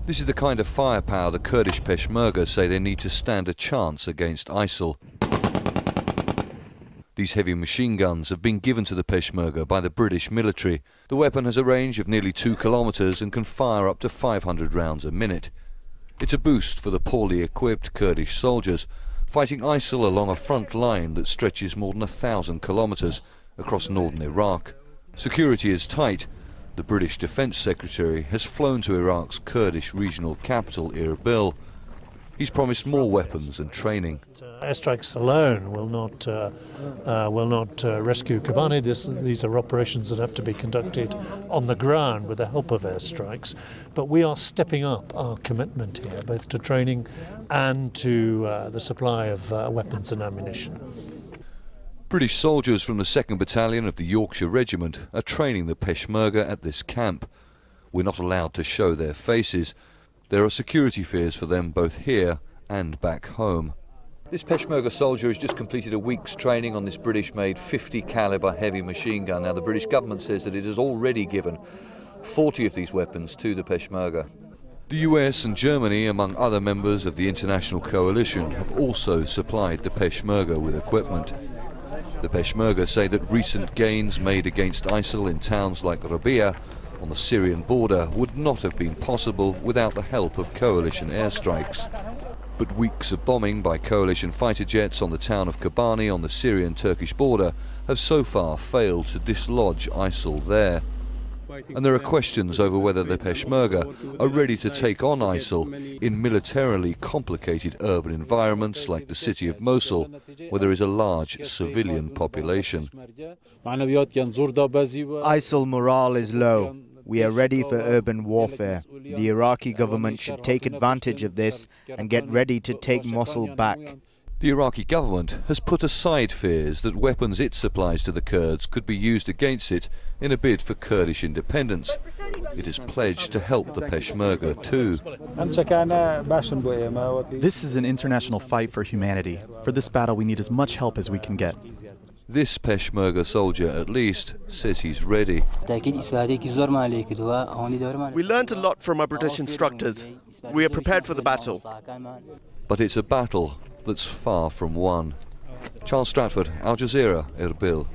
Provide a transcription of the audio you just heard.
This is the kind of firepower the Kurdish Peshmerga say they need to stand a chance against ISIL. These heavy machine guns have been given to the Peshmerga by the British military. The weapon has a range of nearly 2 kilometers and can fire up to 500 rounds a minute. It's a boost for the poorly equipped Kurdish soldiers fighting ISIL along a front line that stretches more than 1,000 kilometers across northern Iraq. Security is tight. The British Defence Secretary has flown to Iraq's Kurdish regional capital, Erbil. He's promised more weapons and training. Airstrikes alone will not rescue Kobani. These are operations that have to be conducted on the ground with the help of airstrikes. But we are stepping up our commitment here, both to training and to the supply of weapons and ammunition. British soldiers from the 2nd Battalion of the Yorkshire Regiment are training the Peshmerga at this camp. We're not allowed to show their faces. There are security fears for them both here and back home. This Peshmerga soldier has just completed a week's training on this British-made 50 caliber heavy machine gun. Now the British government says that it has already given 40 of these weapons to the Peshmerga. The US and Germany, among other members of the international coalition, have also supplied the Peshmerga with equipment. The Peshmerga say that recent gains made against ISIL in towns like Rabia on the Syrian border would not have been possible without the help of coalition airstrikes. But weeks of bombing by coalition fighter jets on the town of Kobani on the Syrian-Turkish border have so far failed to dislodge ISIL there. And there are questions over whether the Peshmerga are ready to take on ISIL in militarily complicated urban environments like the city of Mosul, where there is a large civilian population. ISIL morale is low. We are ready for urban warfare. The Iraqi government should take advantage of this and get ready to take Mosul back. The Iraqi government has put aside fears that weapons it supplies to the Kurds could be used against it in a bid for Kurdish independence. It has pledged to help the Peshmerga too. This is an international fight for humanity. For this battle we need as much help as we can get. This Peshmerga soldier, at least, says he's ready. We learned a lot from our British instructors. We are prepared for the battle. But it's a battle that's far from won. Charles Stratford, Al Jazeera, Erbil.